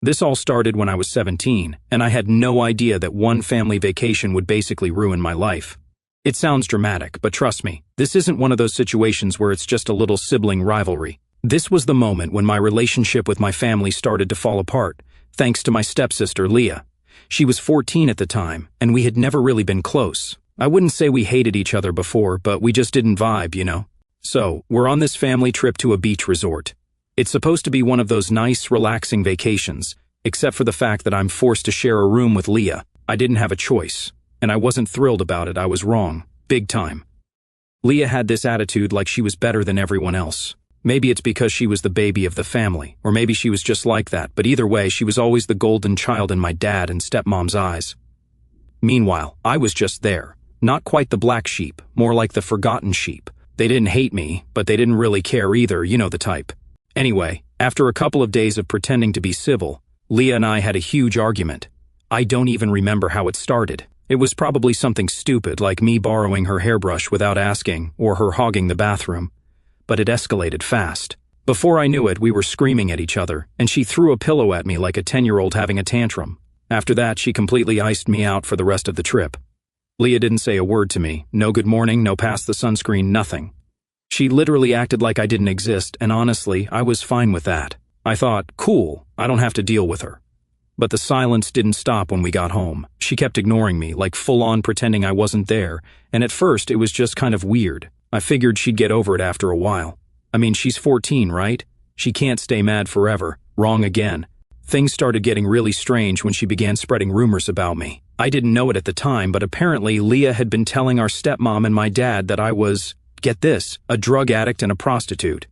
This all started when I was 17, and I had no idea that one family vacation would basically ruin my life. It sounds dramatic, but trust me, this isn't one of those situations where it's just a little sibling rivalry. This was the moment when my relationship with my family started to fall apart, thanks to my stepsister, Leah. She was 14 at the time, and we had never really been close. I wouldn't say we hated each other before, but we just didn't vibe, you know? So, we're on this family trip to a beach resort. It's supposed to be one of those nice, relaxing vacations, except for the fact that I'm forced to share a room with Leah. I didn't have a choice, and I wasn't thrilled about it. I was wrong, big time. Leah had this attitude like she was better than everyone else. Maybe it's because she was the baby of the family, or maybe she was just like that, but either way, she was always the golden child in my dad and stepmom's eyes. Meanwhile, I was just there. Not quite the black sheep, more like the forgotten sheep. They didn't hate me, but they didn't really care either, you know the type. Anyway, after a couple of days of pretending to be civil, Leah and I had a huge argument. I don't even remember how it started. It was probably something stupid like me borrowing her hairbrush without asking, or her hogging the bathroom. But it escalated fast. Before I knew it, we were screaming at each other, and she threw a pillow at me like a 10-year-old having a tantrum. After that, she completely iced me out for the rest of the trip. Leah didn't say a word to me. No good morning, no pass the sunscreen, nothing. She literally acted like I didn't exist, and honestly, I was fine with that. I thought, cool, I don't have to deal with her. But the silence didn't stop when we got home. She kept ignoring me, like full-on pretending I wasn't there, and at first it was just kind of weird. I figured she'd get over it after a while. I mean, she's 14, right? She can't stay mad forever. Wrong again. Things started getting really strange when she began spreading rumors about me. I didn't know it at the time, but apparently Leah had been telling our stepmom and my dad that I was, get this, a drug addict and a prostitute.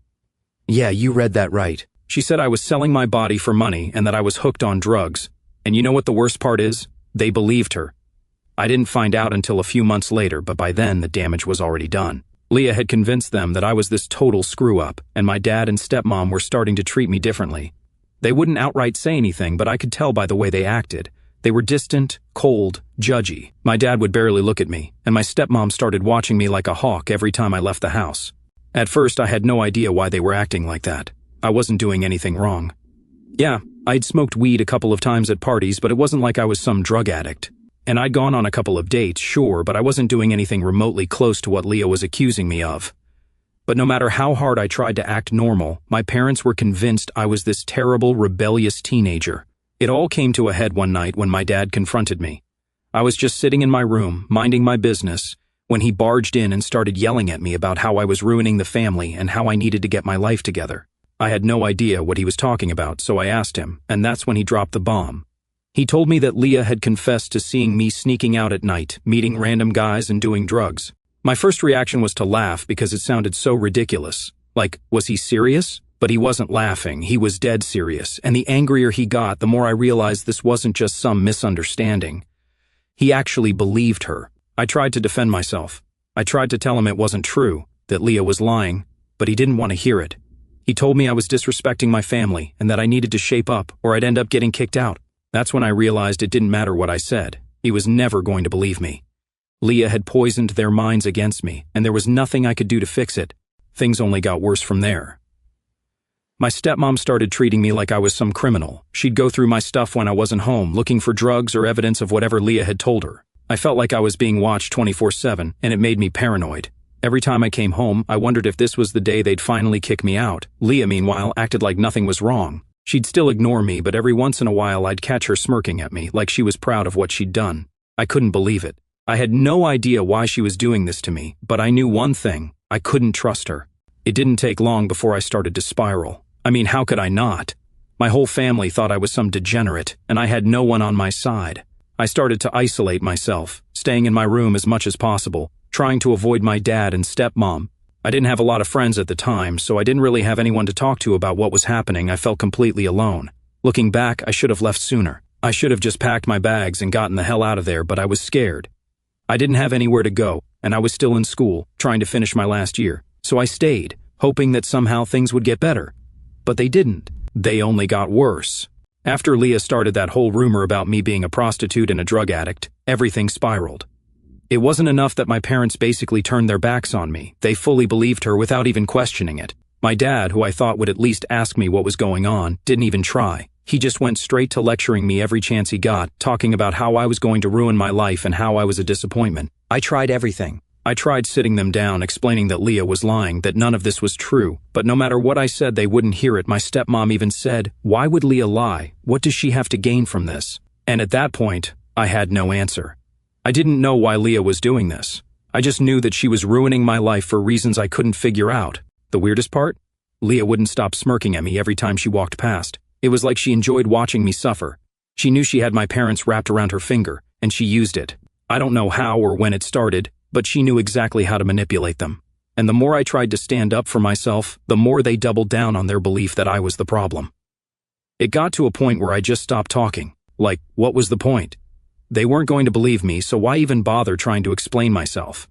Yeah, you read that right. She said I was selling my body for money and that I was hooked on drugs. And you know what the worst part is? They believed her. I didn't find out until a few months later, but by then the damage was already done. Leah had convinced them that I was this total screw-up, and my dad and stepmom were starting to treat me differently. They wouldn't outright say anything, but I could tell by the way they acted. They were distant, cold, judgy. My dad would barely look at me, and my stepmom started watching me like a hawk every time I left the house. At first, I had no idea why they were acting like that. I wasn't doing anything wrong. Yeah, I'd smoked weed a couple of times at parties, but it wasn't like I was some drug addict. And I'd gone on a couple of dates, sure, but I wasn't doing anything remotely close to what Leah was accusing me of. But no matter how hard I tried to act normal, my parents were convinced I was this terrible, rebellious teenager. It all came to a head one night when my dad confronted me. I was just sitting in my room, minding my business, when he barged in and started yelling at me about how I was ruining the family and how I needed to get my life together. I had no idea what he was talking about, so I asked him, and that's when he dropped the bomb. He told me that Leah had confessed to seeing me sneaking out at night, meeting random guys and doing drugs. My first reaction was to laugh because it sounded so ridiculous. Like, was he serious? But he wasn't laughing, he was dead serious, and the angrier he got, the more I realized this wasn't just some misunderstanding. He actually believed her. I tried to defend myself. I tried to tell him it wasn't true, that Leah was lying, but he didn't want to hear it. He told me I was disrespecting my family and that I needed to shape up or I'd end up getting kicked out. That's when I realized it didn't matter what I said. He was never going to believe me. Leah had poisoned their minds against me, and there was nothing I could do to fix it. Things only got worse from there. My stepmom started treating me like I was some criminal. She'd go through my stuff when I wasn't home, looking for drugs or evidence of whatever Leah had told her. I felt like I was being watched 24/7, and it made me paranoid. Every time I came home, I wondered if this was the day they'd finally kick me out. Leah, meanwhile, acted like nothing was wrong. She'd still ignore me, but every once in a while I'd catch her smirking at me, like she was proud of what she'd done. I couldn't believe it. I had no idea why she was doing this to me, but I knew one thing: I couldn't trust her. It didn't take long before I started to spiral. I mean, how could I not? My whole family thought I was some degenerate, and I had no one on my side. I started to isolate myself, staying in my room as much as possible, trying to avoid my dad and stepmom. I didn't have a lot of friends at the time, so I didn't really have anyone to talk to about what was happening. I felt completely alone. Looking back, I should have left sooner. I should have just packed my bags and gotten the hell out of there, but I was scared. I didn't have anywhere to go, and I was still in school, trying to finish my last year. So I stayed, hoping that somehow things would get better. But they didn't. They only got worse. After Leah started that whole rumor about me being a prostitute and a drug addict, everything spiraled. It wasn't enough that my parents basically turned their backs on me. They fully believed her without even questioning it. My dad, who I thought would at least ask me what was going on, didn't even try. He just went straight to lecturing me every chance he got, talking about how I was going to ruin my life and how I was a disappointment. I tried everything. I tried sitting them down, explaining that Leah was lying, that none of this was true, but no matter what I said, they wouldn't hear it. My stepmom even said, "Why would Leah lie? What does she have to gain from this?" And at that point, I had no answer. I didn't know why Leah was doing this. I just knew that she was ruining my life for reasons I couldn't figure out. The weirdest part? Leah wouldn't stop smirking at me every time she walked past. It was like she enjoyed watching me suffer. She knew she had my parents wrapped around her finger, and she used it. I don't know how or when it started, but she knew exactly how to manipulate them. And the more I tried to stand up for myself, the more they doubled down on their belief that I was the problem. It got to a point where I just stopped talking. Like, what was the point? They weren't going to believe me, so why even bother trying to explain myself?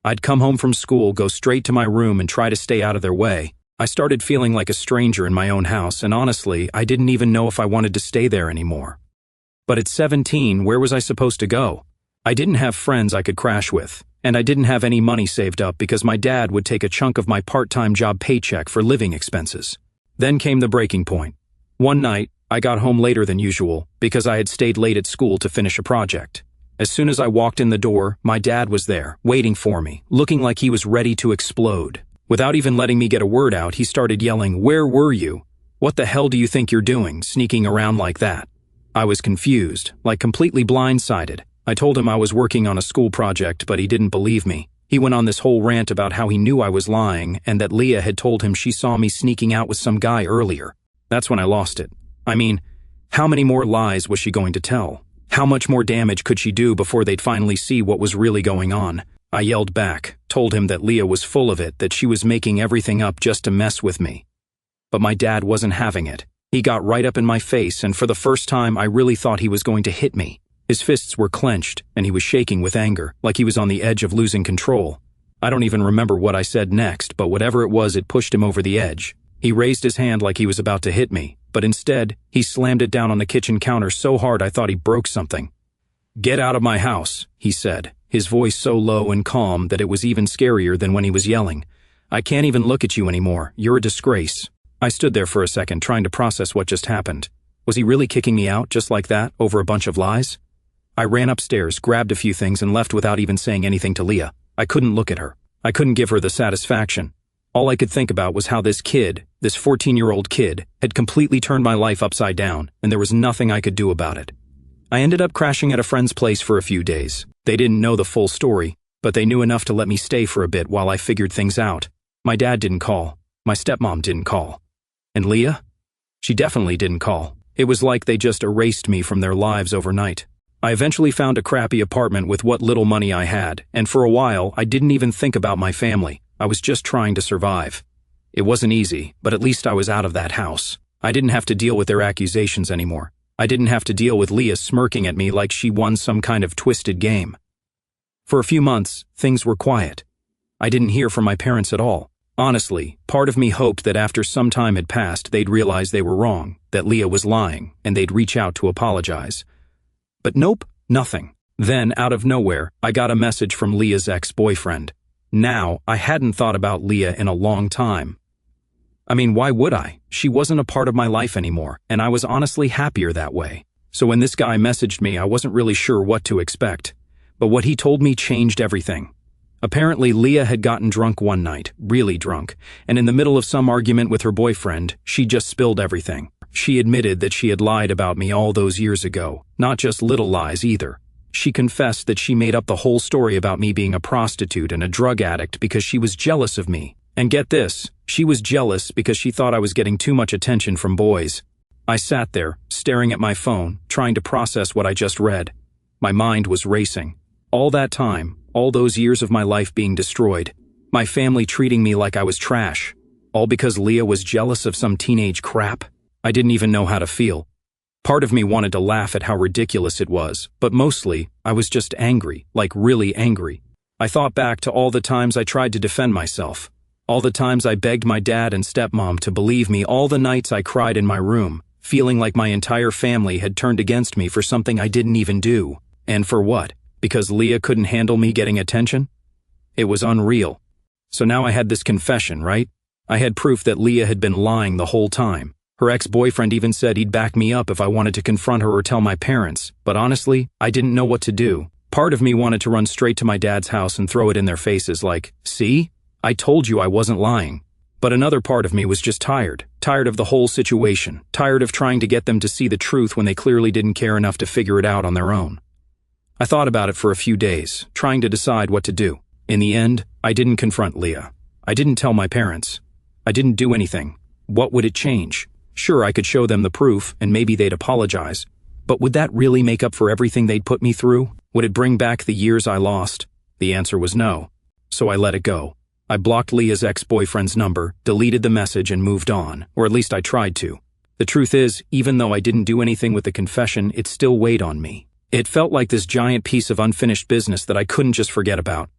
I'd come home from school, go straight to my room, and try to stay out of their way. I started feeling like a stranger in my own house, and honestly, I didn't even know if I wanted to stay there anymore. But at 17, where was I supposed to go? I didn't have friends I could crash with, and I didn't have any money saved up because my dad would take a chunk of my part-time job paycheck for living expenses. Then came the breaking point. One night, I got home later than usual because I had stayed late at school to finish a project. As soon as I walked in the door, my dad was there, waiting for me, looking like he was ready to explode. Without even letting me get a word out, he started yelling, "Where were you? What the hell do you think you're doing, sneaking around like that?" I was confused, like completely blindsided. I told him I was working on a school project, but he didn't believe me. He went on this whole rant about how he knew I was lying and that Leah had told him she saw me sneaking out with some guy earlier. That's when I lost it. I mean, how many more lies was she going to tell? How much more damage could she do before they'd finally see what was really going on? I yelled back, told him that Leah was full of it, that she was making everything up just to mess with me. But my dad wasn't having it. He got right up in my face, and for the first time I really thought he was going to hit me. His fists were clenched, and he was shaking with anger, like he was on the edge of losing control. I don't even remember what I said next, but whatever it was, it pushed him over the edge. He raised his hand like he was about to hit me, but instead, he slammed it down on the kitchen counter so hard I thought he broke something. "Get out of my house," he said, his voice so low and calm that it was even scarier than when he was yelling. "I can't even look at you anymore. You're a disgrace." I stood there for a second, trying to process what just happened. Was he really kicking me out just like that, over a bunch of lies? I ran upstairs, grabbed a few things, and left without even saying anything to Leah. I couldn't look at her. I couldn't give her the satisfaction. All I could think about was how this kid, this 14-year-old kid, had completely turned my life upside down, and there was nothing I could do about it. I ended up crashing at a friend's place for a few days. They didn't know the full story, but they knew enough to let me stay for a bit while I figured things out. My dad didn't call. My stepmom didn't call. And Leah? She definitely didn't call. It was like they just erased me from their lives overnight. I eventually found a crappy apartment with what little money I had, and for a while, I didn't even think about my family. I was just trying to survive. It wasn't easy, but at least I was out of that house. I didn't have to deal with their accusations anymore. I didn't have to deal with Leah smirking at me like she won some kind of twisted game. For a few months, things were quiet. I didn't hear from my parents at all. Honestly, part of me hoped that after some time had passed, they'd realize they were wrong, that Leah was lying, and they'd reach out to apologize. But nope, nothing. Then, out of nowhere, I got a message from Leah's ex-boyfriend. Now, I hadn't thought about Leah in a long time. I mean, why would I? She wasn't a part of my life anymore, and I was honestly happier that way. So when this guy messaged me, I wasn't really sure what to expect. But what he told me changed everything. Apparently, Leah had gotten drunk one night, really drunk, and in the middle of some argument with her boyfriend, she just spilled everything. She admitted that she had lied about me all those years ago, not just little lies either. She confessed that she made up the whole story about me being a prostitute and a drug addict because she was jealous of me. And get this, she was jealous because she thought I was getting too much attention from boys. I sat there, staring at my phone, trying to process what I just read. My mind was racing. All that time, all those years of my life being destroyed, my family treating me like I was trash, all because Leah was jealous of some teenage crap. I didn't even know how to feel. Part of me wanted to laugh at how ridiculous it was, but mostly, I was just angry, like really angry. I thought back to all the times I tried to defend myself, all the times I begged my dad and stepmom to believe me, all the nights I cried in my room, feeling like my entire family had turned against me for something I didn't even do. And for what? Because Leah couldn't handle me getting attention? It was unreal. So now I had this confession, right? I had proof that Leah had been lying the whole time. Her ex-boyfriend even said he'd back me up if I wanted to confront her or tell my parents, but honestly, I didn't know what to do. Part of me wanted to run straight to my dad's house and throw it in their faces like, "See? I told you I wasn't lying." But another part of me was just tired of the whole situation, tired of trying to get them to see the truth when they clearly didn't care enough to figure it out on their own. I thought about it for a few days, trying to decide what to do. In the end, I didn't confront Leah. I didn't tell my parents. I didn't do anything. What would it change? Sure, I could show them the proof, and maybe they'd apologize. But would that really make up for everything they'd put me through? Would it bring back the years I lost? The answer was no. So I let it go. I blocked Leah's ex-boyfriend's number, deleted the message, and moved on, or at least I tried to. The truth is, even though I didn't do anything with the confession, it still weighed on me. It felt like this giant piece of unfinished business that I couldn't just forget about.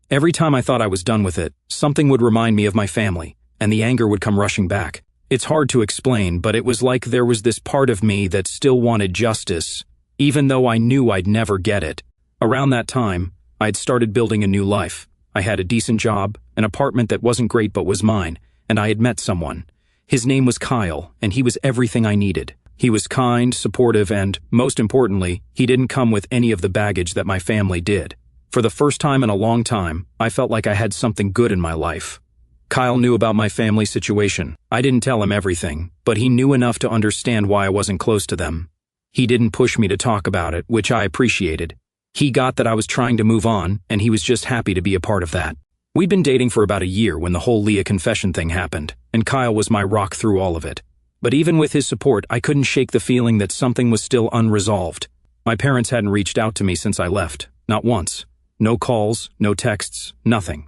Every time I thought I was done with it, something would remind me of my family, and the anger would come rushing back. It's hard to explain, but it was like there was this part of me that still wanted justice, even though I knew I'd never get it. Around that time, I'd started building a new life. I had a decent job, an apartment that wasn't great but was mine, and I had met someone. His name was Kyle, and he was everything I needed. He was kind, supportive, and, most importantly, he didn't come with any of the baggage that my family did. For the first time in a long time, I felt like I had something good in my life. Kyle knew about my family situation. I didn't tell him everything, but he knew enough to understand why I wasn't close to them. He didn't push me to talk about it, which I appreciated. He got that I was trying to move on, and he was just happy to be a part of that. We'd been dating for about a year when the whole Leah confession thing happened, and Kyle was my rock through all of it. But even with his support, I couldn't shake the feeling that something was still unresolved. My parents hadn't reached out to me since I left, not once. No calls, no texts, nothing.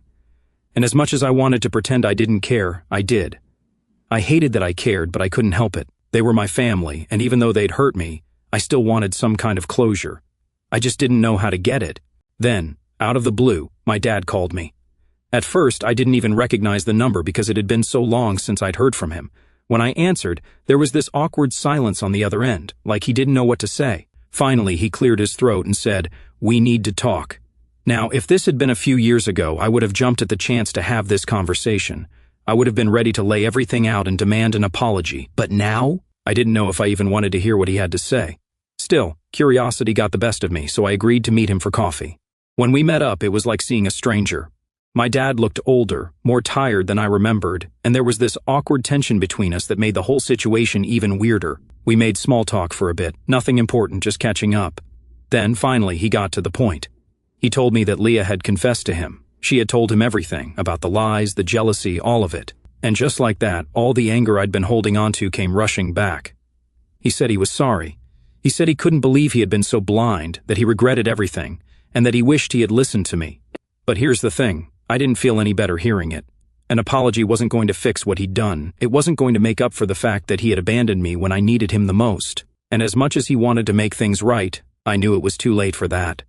And as much as I wanted to pretend I didn't care, I did. I hated that I cared, but I couldn't help it. They were my family, and even though they'd hurt me, I still wanted some kind of closure. I just didn't know how to get it. Then, out of the blue, my dad called me. At first, I didn't even recognize the number because it had been so long since I'd heard from him. When I answered, there was this awkward silence on the other end, like he didn't know what to say. Finally, he cleared his throat and said, "We need to talk." Now, if this had been a few years ago, I would have jumped at the chance to have this conversation. I would have been ready to lay everything out and demand an apology. But now, I didn't know if I even wanted to hear what he had to say. Still, curiosity got the best of me, so I agreed to meet him for coffee. When we met up, it was like seeing a stranger. My dad looked older, more tired than I remembered, and there was this awkward tension between us that made the whole situation even weirder. We made small talk for a bit, nothing important, just catching up. Then, finally, he got to the point. He told me that Leah had confessed to him. She had told him everything, about the lies, the jealousy, all of it. And just like that, all the anger I'd been holding onto came rushing back. He said he was sorry. He said he couldn't believe he had been so blind, that he regretted everything, and that he wished he had listened to me. But here's the thing, I didn't feel any better hearing it. An apology wasn't going to fix what he'd done. It wasn't going to make up for the fact that he had abandoned me when I needed him the most. And as much as he wanted to make things right, I knew it was too late for that.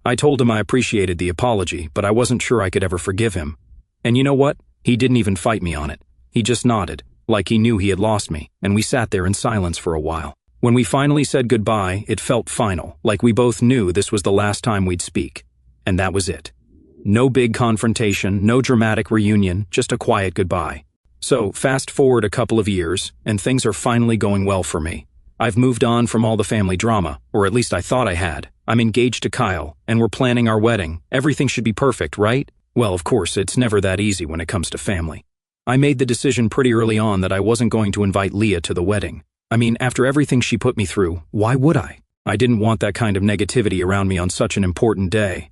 I told him I appreciated the apology, but I wasn't sure I could ever forgive him. And you know what? He didn't even fight me on it. He just nodded, like he knew he had lost me, and we sat there in silence for a while. When we finally said goodbye, it felt final, like we both knew this was the last time we'd speak. And that was it. No big confrontation, no dramatic reunion, just a quiet goodbye. So, fast forward a couple of years, and things are finally going well for me. I've moved on from all the family drama, or at least I thought I had. I'm engaged to Kyle, and we're planning our wedding. Everything should be perfect, right? Well, of course, it's never that easy when it comes to family. I made the decision pretty early on that I wasn't going to invite Leah to the wedding. I mean, after everything she put me through, why would I? I didn't want that kind of negativity around me on such an important day.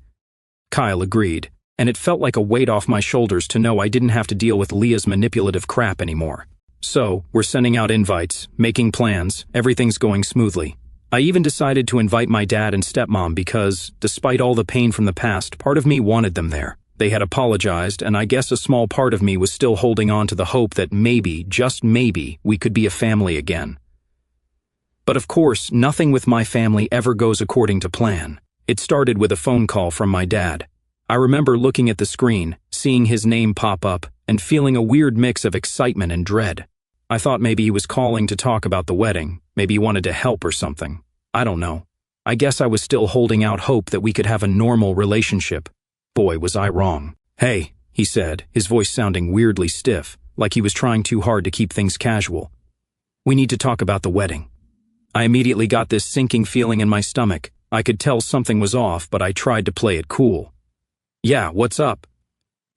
Kyle agreed, and it felt like a weight off my shoulders to know I didn't have to deal with Leah's manipulative crap anymore. So, we're sending out invites, making plans, everything's going smoothly. I even decided to invite my dad and stepmom because, despite all the pain from the past, part of me wanted them there. They had apologized, and I guess a small part of me was still holding on to the hope that maybe, just maybe, we could be a family again. But of course, nothing with my family ever goes according to plan. It started with a phone call from my dad. I remember looking at the screen, seeing his name pop up, and feeling a weird mix of excitement and dread. I thought maybe he was calling to talk about the wedding, maybe he wanted to help or something. I don't know. I guess I was still holding out hope that we could have a normal relationship. Boy, was I wrong. "Hey," he said, his voice sounding weirdly stiff, like he was trying too hard to keep things casual. We need to talk about the wedding. I immediately got this sinking feeling in my stomach. I could tell something was off, but I tried to play it cool. Yeah, what's up?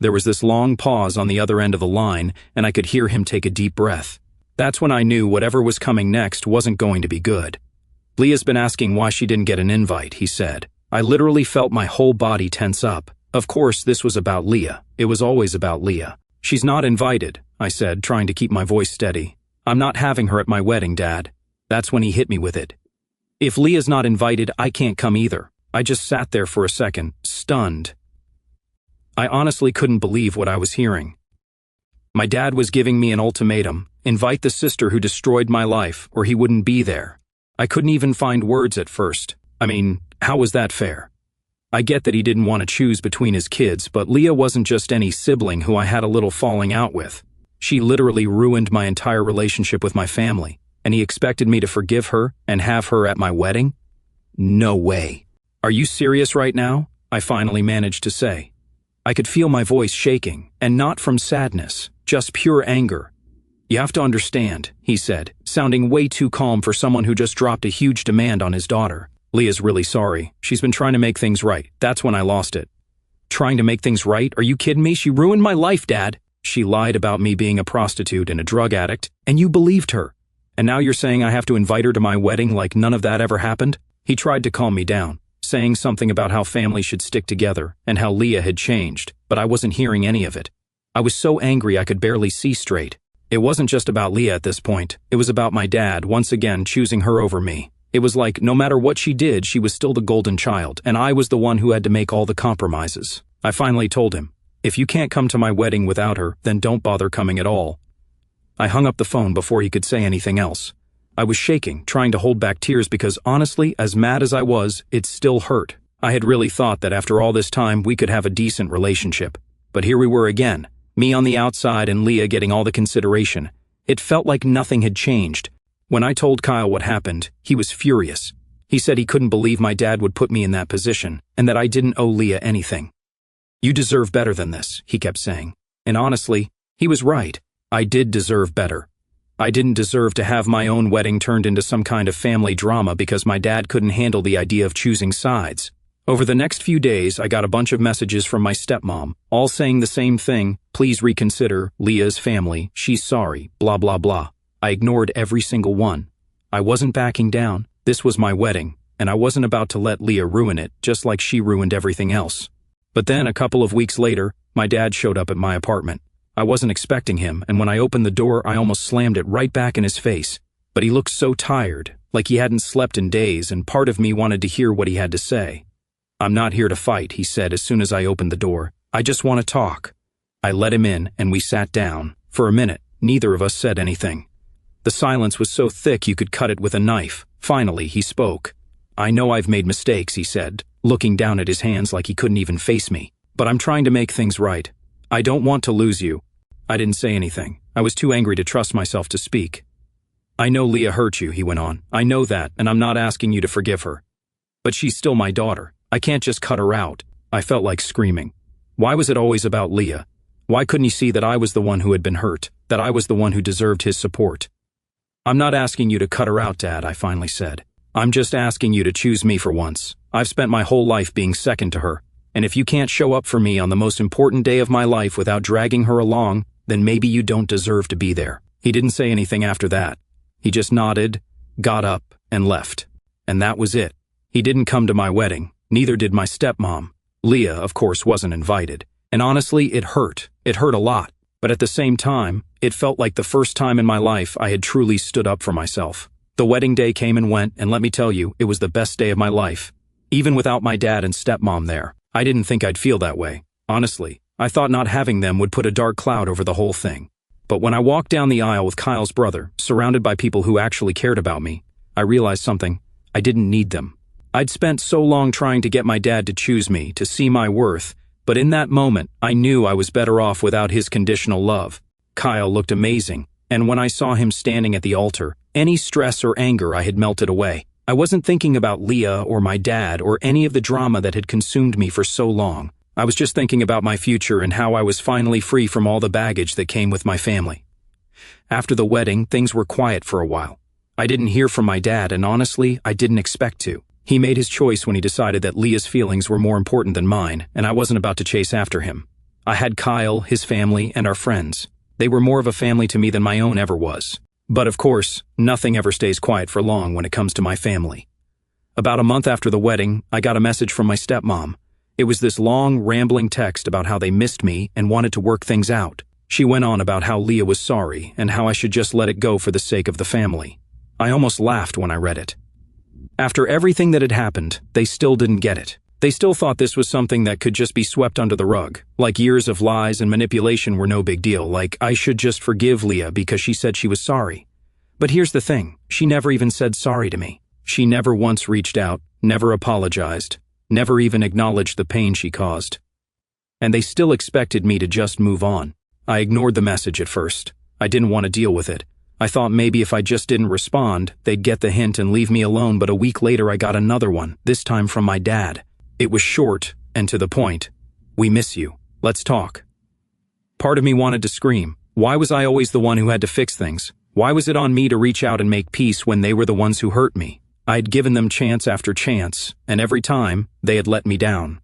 There was this long pause on the other end of the line, and I could hear him take a deep breath. That's when I knew whatever was coming next wasn't going to be good. Leah's been asking why she didn't get an invite, he said. I literally felt my whole body tense up. Of course, this was about Leah. It was always about Leah. She's not invited, I said, trying to keep my voice steady. I'm not having her at my wedding, Dad. That's when he hit me with it. If Leah's not invited, I can't come either. I just sat there for a second, stunned. I honestly couldn't believe what I was hearing. My dad was giving me an ultimatum: invite the sister who destroyed my life, or he wouldn't be there. I couldn't even find words at first. I mean, how was that fair? I get that he didn't want to choose between his kids, but Leah wasn't just any sibling who I had a little falling out with. She literally ruined my entire relationship with my family, and he expected me to forgive her and have her at my wedding? No way. Are you serious right now? I finally managed to say. I could feel my voice shaking, and not from sadness, just pure anger. You have to understand, he said, sounding way too calm for someone who just dropped a huge demand on his daughter. Leah's really sorry. She's been trying to make things right. That's when I lost it. Trying to make things right? Are you kidding me? She ruined my life, Dad. She lied about me being a prostitute and a drug addict, and you believed her. And now you're saying I have to invite her to my wedding like none of that ever happened? He tried to calm me down, saying something about how families should stick together and how Leah had changed, but I wasn't hearing any of it. I was so angry I could barely see straight. It wasn't just about Leah at this point. It was about my dad once again choosing her over me. It was like no matter what she did, she was still the golden child, and I was the one who had to make all the compromises. I finally told him, if you can't come to my wedding without her, then don't bother coming at all. I hung up the phone before he could say anything else. I was shaking, trying to hold back tears because honestly, as mad as I was, it still hurt. I had really thought that after all this time we could have a decent relationship. But here we were again, me on the outside and Leah getting all the consideration. It felt like nothing had changed. When I told Kyle what happened, he was furious. He said he couldn't believe my dad would put me in that position, and that I didn't owe Leah anything. You deserve better than this, he kept saying. And honestly, he was right. I did deserve better. I didn't deserve to have my own wedding turned into some kind of family drama because my dad couldn't handle the idea of choosing sides. Over the next few days, I got a bunch of messages from my stepmom, all saying the same thing: please reconsider, Leah's family, she's sorry, blah blah blah. I ignored every single one. I wasn't backing down. This was my wedding, and I wasn't about to let Leah ruin it, just like she ruined everything else. But then, a couple of weeks later, my dad showed up at my apartment. I wasn't expecting him, and when I opened the door, I almost slammed it right back in his face. But he looked so tired, like he hadn't slept in days, and part of me wanted to hear what he had to say. I'm not here to fight, he said as soon as I opened the door. I just want to talk. I let him in, and we sat down. For a minute, neither of us said anything. The silence was so thick you could cut it with a knife. Finally, he spoke. I know I've made mistakes, he said, looking down at his hands like he couldn't even face me. But I'm trying to make things right. I don't want to lose you. I didn't say anything. I was too angry to trust myself to speak. I know Leah hurt you, he went on. I know that, and I'm not asking you to forgive her. But she's still my daughter. I can't just cut her out. I felt like screaming. Why was it always about Leah? Why couldn't he see that I was the one who had been hurt, that I was the one who deserved his support? I'm not asking you to cut her out, Dad, I finally said. I'm just asking you to choose me for once. I've spent my whole life being second to her, and if you can't show up for me on the most important day of my life without dragging her along, then maybe you don't deserve to be there. He didn't say anything after that. He just nodded, got up, and left. And that was it. He didn't come to my wedding. Neither did my stepmom. Leah, of course, wasn't invited. And honestly, it hurt. It hurt a lot. But at the same time, it felt like the first time in my life I had truly stood up for myself. The wedding day came and went, and let me tell you, it was the best day of my life. Even without my dad and stepmom there, I didn't think I'd feel that way. Honestly, I thought not having them would put a dark cloud over the whole thing. But when I walked down the aisle with Kyle's brother, surrounded by people who actually cared about me, I realized something. I didn't need them. I'd spent so long trying to get my dad to choose me, to see my worth, but in that moment, I knew I was better off without his conditional love. Kyle looked amazing, and when I saw him standing at the altar, any stress or anger I had melted away. I wasn't thinking about Leah or my dad or any of the drama that had consumed me for so long. I was just thinking about my future and how I was finally free from all the baggage that came with my family. After the wedding, things were quiet for a while. I didn't hear from my dad, and honestly, I didn't expect to. He made his choice when he decided that Leah's feelings were more important than mine, and I wasn't about to chase after him. I had Kyle, his family, and our friends. They were more of a family to me than my own ever was. But of course, nothing ever stays quiet for long when it comes to my family. About a month after the wedding, I got a message from my stepmom. It was this long, rambling text about how they missed me and wanted to work things out. She went on about how Leah was sorry and how I should just let it go for the sake of the family. I almost laughed when I read it. After everything that had happened, they still didn't get it. They still thought this was something that could just be swept under the rug, like years of lies and manipulation were no big deal, like I should just forgive Leah because she said she was sorry. But here's the thing, she never even said sorry to me. She never once reached out, never apologized, never even acknowledged the pain she caused. And they still expected me to just move on. I ignored the message at first. I didn't want to deal with it. I thought maybe if I just didn't respond, they'd get the hint and leave me alone, but a week later I got another one, this time from my dad. It was short and to the point. We miss you. Let's talk. Part of me wanted to scream. Why was I always the one who had to fix things? Why was it on me to reach out and make peace when they were the ones who hurt me? I'd given them chance after chance, and every time, they had let me down.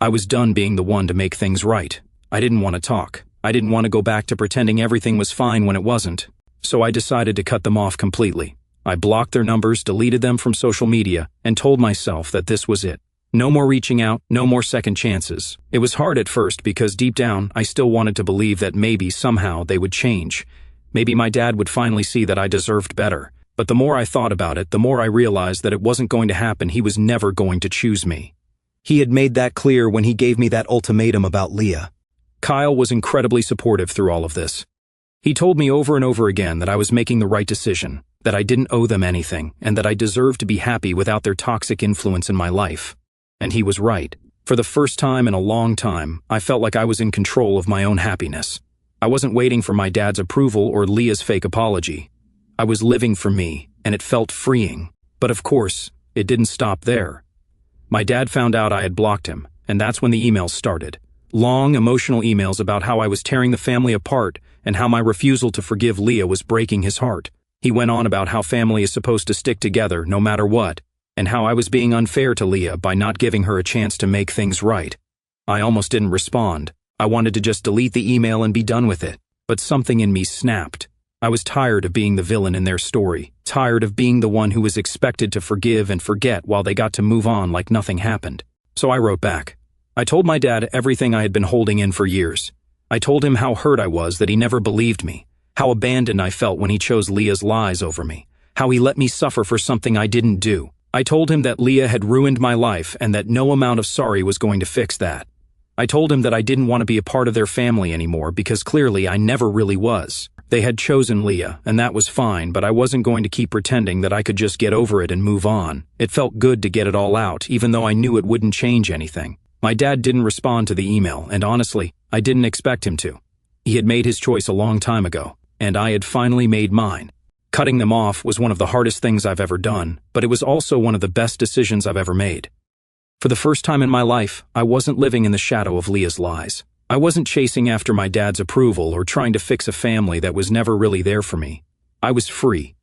I was done being the one to make things right. I didn't want to talk. I didn't want to go back to pretending everything was fine when it wasn't. So I decided to cut them off completely. I blocked their numbers, deleted them from social media, and told myself that this was it. No more reaching out, no more second chances. It was hard at first because deep down, I still wanted to believe that maybe somehow they would change. Maybe my dad would finally see that I deserved better. But the more I thought about it, the more I realized that it wasn't going to happen. He was never going to choose me. He had made that clear when he gave me that ultimatum about Leah. Kyle was incredibly supportive through all of this. He told me over and over again that I was making the right decision, that I didn't owe them anything, and that I deserved to be happy without their toxic influence in my life. And he was right. For the first time in a long time, I felt like I was in control of my own happiness. I wasn't waiting for my dad's approval or Leah's fake apology. I was living for me, and it felt freeing. But of course, it didn't stop there. My dad found out I had blocked him, and that's when the emails started. Long, emotional emails about how I was tearing the family apart and how my refusal to forgive Leah was breaking his heart. He went on about how family is supposed to stick together no matter what, and how I was being unfair to Leah by not giving her a chance to make things right. I almost didn't respond. I wanted to just delete the email and be done with it, but something in me snapped. I was tired of being the villain in their story, tired of being the one who was expected to forgive and forget while they got to move on like nothing happened. So I wrote back. I told my dad everything I had been holding in for years. I told him how hurt I was that he never believed me, how abandoned I felt when he chose Leah's lies over me, how he let me suffer for something I didn't do. I told him that Leah had ruined my life and that no amount of sorry was going to fix that. I told him that I didn't want to be a part of their family anymore because clearly I never really was. They had chosen Leah, and that was fine, but I wasn't going to keep pretending that I could just get over it and move on. It felt good to get it all out, even though I knew it wouldn't change anything. My dad didn't respond to the email, and honestly, I didn't expect him to. He had made his choice a long time ago, and I had finally made mine. Cutting them off was one of the hardest things I've ever done, but it was also one of the best decisions I've ever made. For the first time in my life, I wasn't living in the shadow of Leah's lies. I wasn't chasing after my dad's approval or trying to fix a family that was never really there for me. I was free.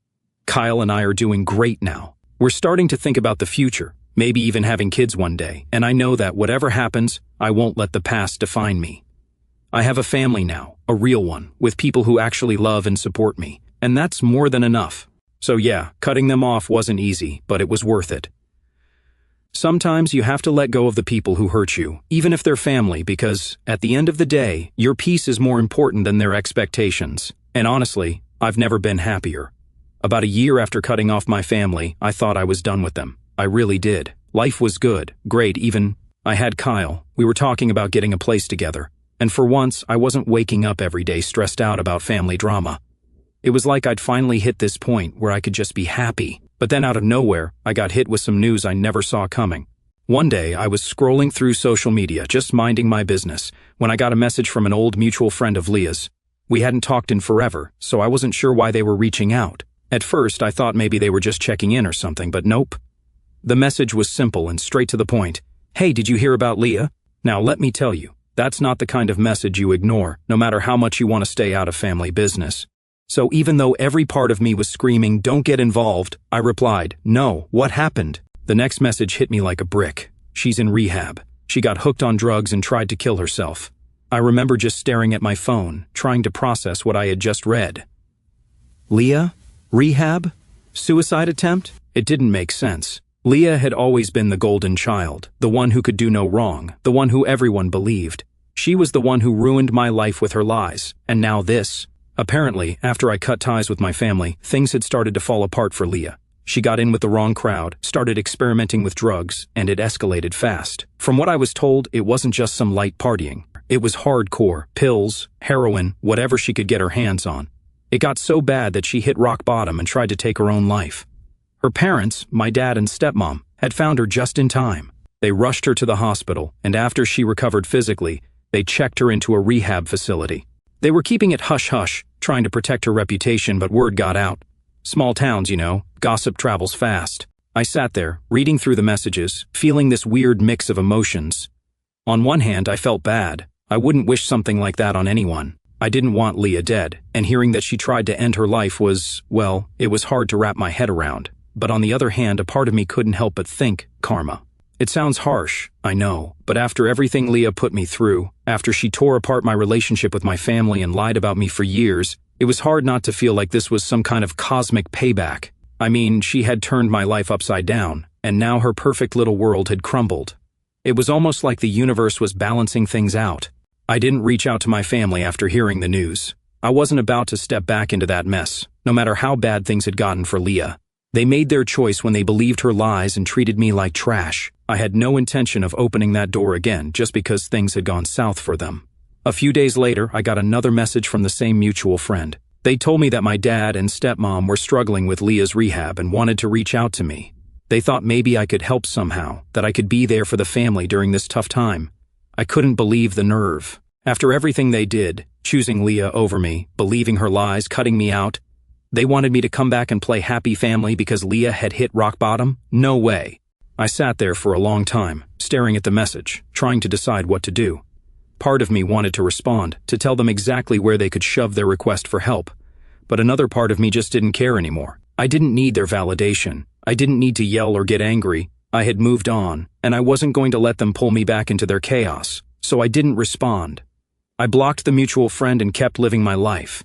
Kyle and I are doing great now. We're starting to think about the future, maybe even having kids one day, and I know that whatever happens, I won't let the past define me. I have a family now, a real one, with people who actually love and support me, and that's more than enough. So yeah, cutting them off wasn't easy, but it was worth it. Sometimes you have to let go of the people who hurt you, even if they're family, because at the end of the day, your peace is more important than their expectations. And honestly, I've never been happier. About a year after cutting off my family, I thought I was done with them. I really did. Life was good, great even. I had Kyle. We were talking about getting a place together. And for once, I wasn't waking up every day stressed out about family drama. It was like I'd finally hit this point where I could just be happy. But then out of nowhere, I got hit with some news I never saw coming. One day, I was scrolling through social media, just minding my business, when I got a message from an old mutual friend of Leah's. We hadn't talked in forever, so I wasn't sure why they were reaching out. At first, I thought maybe they were just checking in or something, but nope. The message was simple and straight to the point. Hey, did you hear about Leah? Now let me tell you, that's not the kind of message you ignore, no matter how much you want to stay out of family business. So even though every part of me was screaming, "Don't get involved," I replied, "No, what happened?" The next message hit me like a brick. She's in rehab. She got hooked on drugs and tried to kill herself. I remember just staring at my phone, trying to process what I had just read. Leah? Rehab? Suicide attempt? It didn't make sense. Leah had always been the golden child, the one who could do no wrong, the one who everyone believed. She was the one who ruined my life with her lies, and now this. Apparently, after I cut ties with my family, things had started to fall apart for Leah. She got in with the wrong crowd, started experimenting with drugs, and it escalated fast. From what I was told, it wasn't just some light partying. It was hardcore, pills, heroin, whatever she could get her hands on. It got so bad that she hit rock bottom and tried to take her own life. Her parents, my dad and stepmom, had found her just in time. They rushed her to the hospital, and after she recovered physically, they checked her into a rehab facility. They were keeping it hush-hush, trying to protect her reputation, but word got out. Small towns, you know, gossip travels fast. I sat there, reading through the messages, feeling this weird mix of emotions. On one hand, I felt bad. I wouldn't wish something like that on anyone. I didn't want Leah dead, and hearing that she tried to end her life was, well, it was hard to wrap my head around. But on the other hand, a part of me couldn't help but think, karma. It sounds harsh, I know, but after everything Leah put me through, after she tore apart my relationship with my family and lied about me for years, it was hard not to feel like this was some kind of cosmic payback. I mean, she had turned my life upside down, and now her perfect little world had crumbled. It was almost like the universe was balancing things out. I didn't reach out to my family after hearing the news. I wasn't about to step back into that mess, no matter how bad things had gotten for Leah. They made their choice when they believed her lies and treated me like trash. I had no intention of opening that door again just because things had gone south for them. A few days later, I got another message from the same mutual friend. They told me that my dad and stepmom were struggling with Leah's rehab and wanted to reach out to me. They thought maybe I could help somehow, that I could be there for the family during this tough time. I couldn't believe the nerve. After everything they did, choosing Leah over me, believing her lies, cutting me out, they wanted me to come back and play happy family because Leah had hit rock bottom? No way. I sat there for a long time, staring at the message, trying to decide what to do. Part of me wanted to respond, to tell them exactly where they could shove their request for help. But another part of me just didn't care anymore. I didn't need their validation. I didn't need to yell or get angry. I had moved on, and I wasn't going to let them pull me back into their chaos, so I didn't respond. I blocked the mutual friend and kept living my life.